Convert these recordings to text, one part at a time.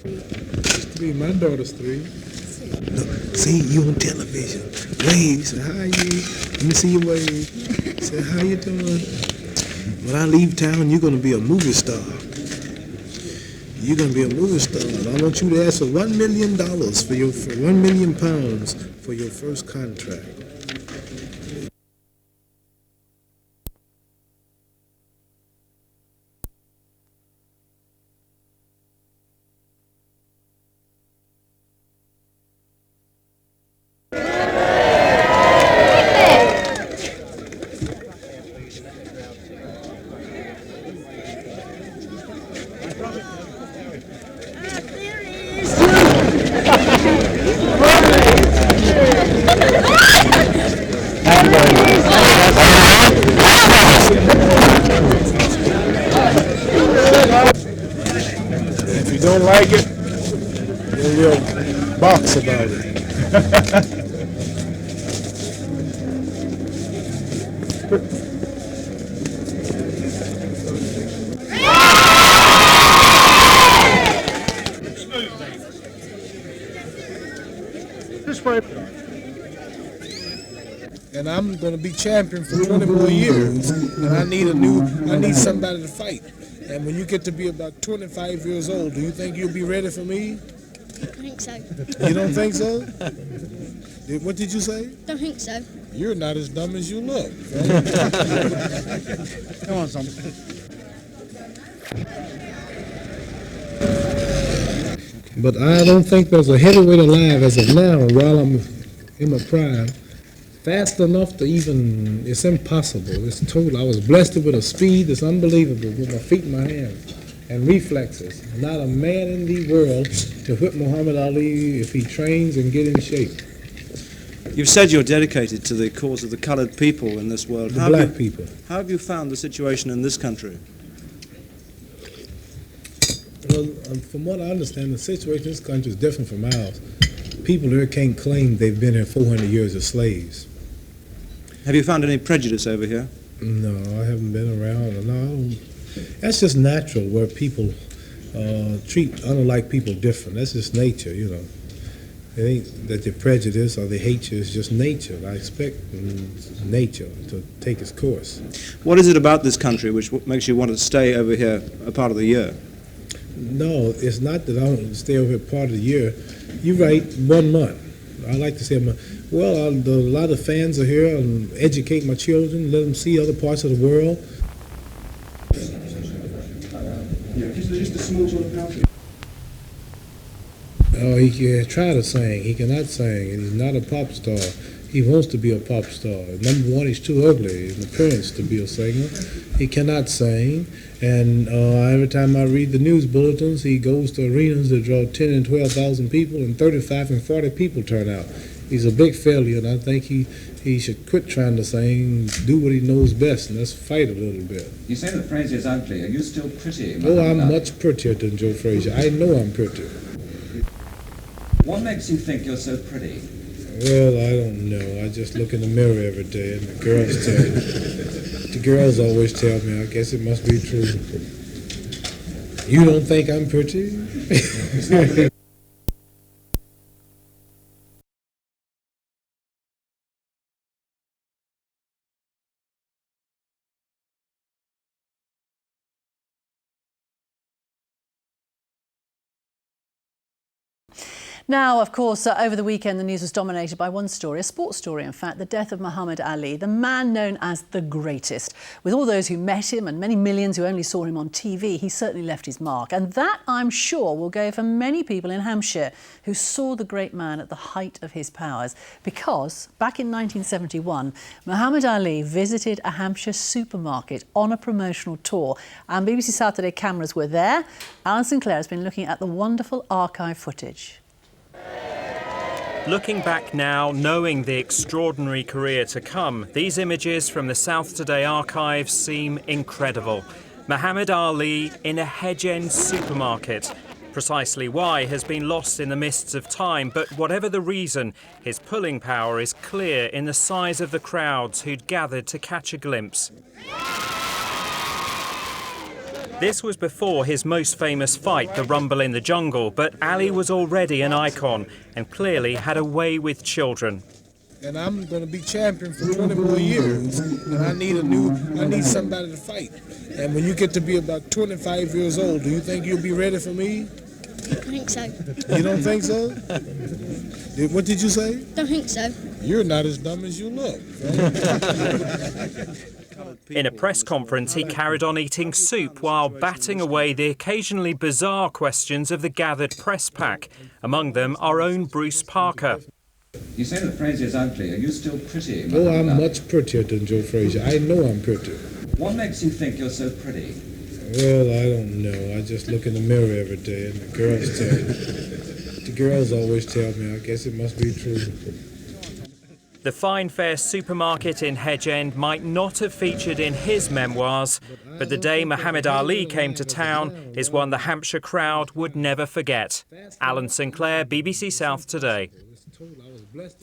Used to be my daughter's 3. Look, see, you on television. Wave, say, hi, you. Let me see your wave. Say, how you doing? When I leave town, you're going to be a movie star. You're going to be a movie star. And I want you to ask for $1 million for £1 million for your first contract. If you don't like it, we'll box about it. And I'm going to be champion for 20 more years. And I need somebody to fight. And when you get to be about 25 years old, do you think you'll be ready for me? I think so. You don't think so? What did you say? Don't think so. You're not as dumb as you look. Come on, son. But I don't think there's a heavyweight alive as of now, while I'm in my prime, fast enough to even, it's impossible. It's total. I was blessed with a speed that's unbelievable with my feet and my hands and reflexes. Not a man in the world to whip Muhammad Ali if he trains and get in shape. You've said you're dedicated to the cause of the coloured people in this world. The black people. How have you found the situation in this country? Well, from what I understand, the situation in this country is different from ours. People here can't claim they've been here 400 years as slaves. Have you found any prejudice over here? No, I haven't been around. No, that's just natural where people treat unlike people different. That's just nature, you know. It ain't that they're prejudiced or they hate you. It's just nature. I expect nature to take its course. What is it about this country which makes you want to stay over here a part of the year? No, it's not that I want to stay over here part of the year. You're right, 1 month. I like to say, well, a lot of fans are here and educate my children, let them see other parts of the world. Yeah, just a small sort of country. Oh, he can try to sing. He cannot sing, and he's not a pop star. He wants to be a pop star. Number one, he's too ugly in appearance to be a singer. He cannot sing, and every time I read the news bulletins, he goes to arenas that draw 10 and 12,000 people, and 35 and 40 people turn out. He's a big failure, and I think he should quit trying to sing, do what he knows best, and that's fight a little bit. You say that Fraser is ugly. Are you still pretty? Oh, I'm much prettier than Joe Frazier. I know I'm pretty. What makes you think you're so pretty? Well, I don't know. I just look in the mirror every day, and the girls tell me. The girls always tell me. I guess it must be true. You don't think I'm pretty? Now, of course, over the weekend, the news was dominated by one story, a sports story, in fact, the death of Muhammad Ali, the man known as the greatest. With all those who met him and many millions who only saw him on TV, he certainly left his mark. And that, I'm sure, will go for many people in Hampshire who saw the great man at the height of his powers. Because back in 1971, Muhammad Ali visited a Hampshire supermarket on a promotional tour. And BBC Saturday cameras were there. Alan Sinclair has been looking at the wonderful archive footage. Looking back now, knowing the extraordinary career to come, these images from the South Today archives seem incredible. Muhammad Ali in a Hedge End supermarket. Precisely why has been lost in the mists of time, but whatever the reason, his pulling power is clear in the size of the crowds who'd gathered to catch a glimpse. This was before his most famous fight, the Rumble in the Jungle, but Ali was already an icon and clearly had a way with children. And I'm going to be champion for 20 more years. And I need somebody to fight. And when you get to be about 25 years old, do you think you'll be ready for me? I think so. You don't think so? What did you say? Don't think so. You're not as dumb as you look. In a press conference, he carried on eating soup while batting away the occasionally bizarre questions of the gathered press pack, among them our own Bruce Parker. You say that Fraser is ugly. Are you still pretty? Oh, Muhammad I'm Ali? much prettier than Joe Frazier. I know I'm pretty. What makes you think you're so pretty? Well, I don't know. I just look in the mirror every day and the girls tell me. The girls always tell me. I guess it must be true. The Fine Fare supermarket in Hedge End might not have featured in his memoirs, but the day Muhammad Ali came to town is one the Hampshire crowd would never forget. Alan Sinclair, BBC South Today.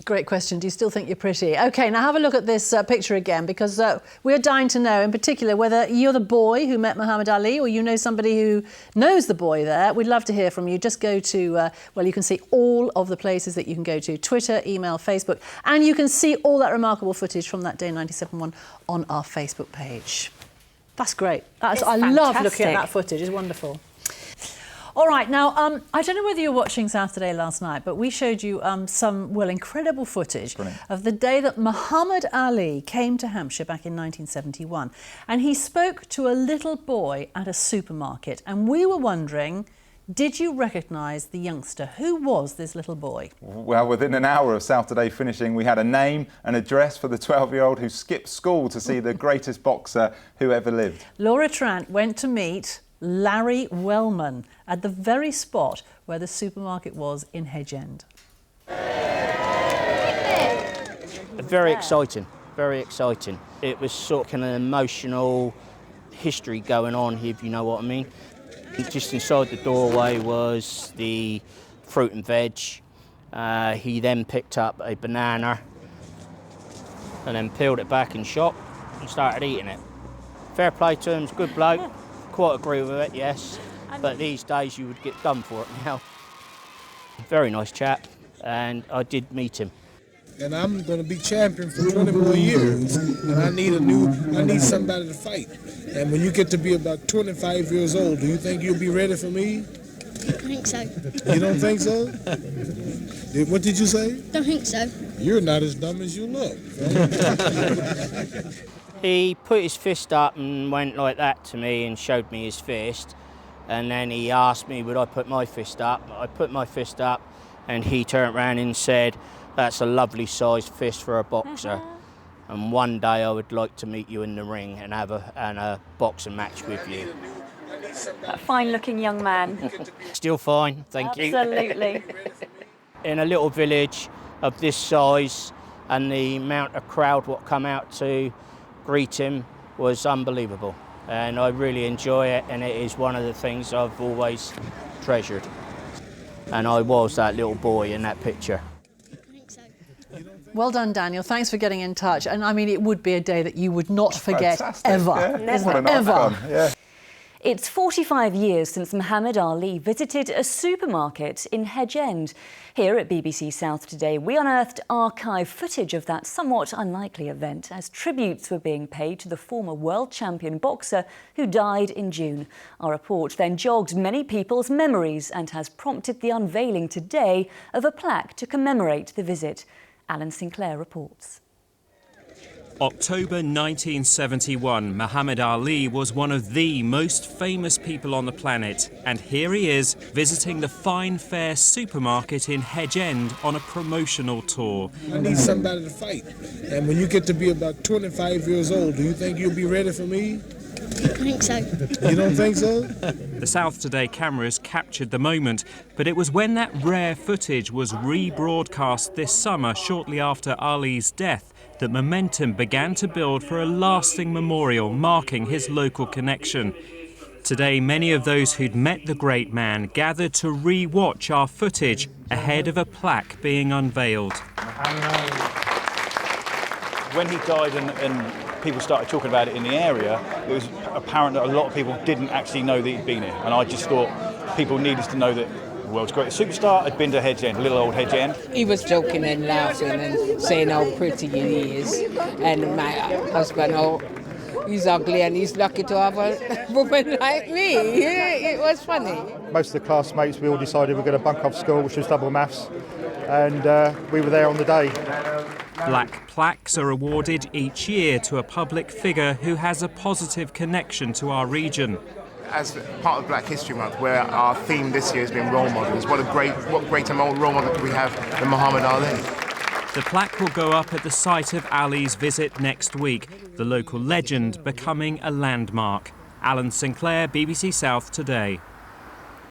Great question. Do you still think you're pretty? OK, now have a look at this picture again, because we're dying to know, in particular, whether you're the boy who met Muhammad Ali or you know somebody who knows the boy there. We'd love to hear from you. Just go to, well, you can see all of the places that you can go to: Twitter, email, Facebook, and you can see all that remarkable footage from that day 97.1 on our Facebook page. That's great. I love looking at that footage. It's wonderful. All right, now, I don't know whether you were watching Saturday last night, but we showed you some, well, incredible footage of the day that Muhammad Ali came to Hampshire back in 1971. And he spoke to a little boy at a supermarket. And we were wondering, did you recognise the youngster? Who was this little boy? Well, within an hour of Saturday finishing, we had a name and address for the 12-year-old who skipped school to see the greatest boxer who ever lived. Laura Trant went to meet Larry Wellman at the very spot where the supermarket was in Hedge End. Very exciting, very exciting. It was sort of an emotional history going on, if you know what I mean. Just inside the doorway was the fruit and veg. He then picked up a banana and then peeled it back in shop and started eating it. Fair play to him, he's a good bloke. Quite agree with it, yes, but these days you would get done for it now. Very nice chap, and I did meet him. And I'm going to be champion for 20 more years, and I need somebody to fight. And when you get to be about 25 years old, do you think you'll be ready for me? I think so. You don't think so? What did you say? Don't think so. You're not as dumb as you look. He put his fist up and went like that to me and showed me his fist. And then he asked me, would I put my fist up? I put my fist up and he turned around and said, that's a lovely sized fist for a boxer. And one day I would like to meet you in the ring and have a boxing match with you. A fine-looking young man. Still fine, thank you. Absolutely. In a little village of this size, and the amount of crowd what come out to greet him was unbelievable, and I really enjoy it, and it is one of the things I've always treasured. And I was that little boy in that picture. Well done, Daniel. Thanks for getting in touch. And I mean, it would be a day that you would not forget ever. Yeah. Never. Ever. Yeah. It's 45 years since Muhammad Ali visited a supermarket in Hedge End. Here at BBC South Today, we unearthed archive footage of that somewhat unlikely event as tributes were being paid to the former world champion boxer who died in June. Our report then jogged many people's memories and has prompted the unveiling today of a plaque to commemorate the visit. Alan Sinclair reports. October 1971, Muhammad Ali was one of the most famous people on the planet, and here he is visiting the Fine Fare supermarket in Hedge End on a promotional tour. I need somebody to fight. And when you get to be about 25 years old, do you think you'll be ready for me? I think so. You don't think so? The South Today cameras captured the moment, but it was when that rare footage was rebroadcast this summer, shortly after Ali's death, that momentum began to build for a lasting memorial marking his local connection. Today, many of those who'd met the great man gathered to re-watch our footage ahead of a plaque being unveiled. When he died and people started talking about it in the area, it was apparent that a lot of people didn't actually know that he'd been here, and I just thought people needed to know that the world's greatest superstar had been to Hedge End, little old Hedge End. He was joking and laughing and saying how pretty he is, and my husband, oh, he's ugly and he's lucky to have a woman like me. It was funny. Most of the classmates, we all decided we're going to bunk off school, which was double maths, and we were there on the day. Black plaques are awarded each year to a public figure who has a positive connection to our region. As part of Black History Month, where our theme this year has been role models, what greater role model could we have than Muhammad Ali? The plaque will go up at the site of Ali's visit next week, the local legend becoming a landmark. Alan Sinclair, BBC South Today.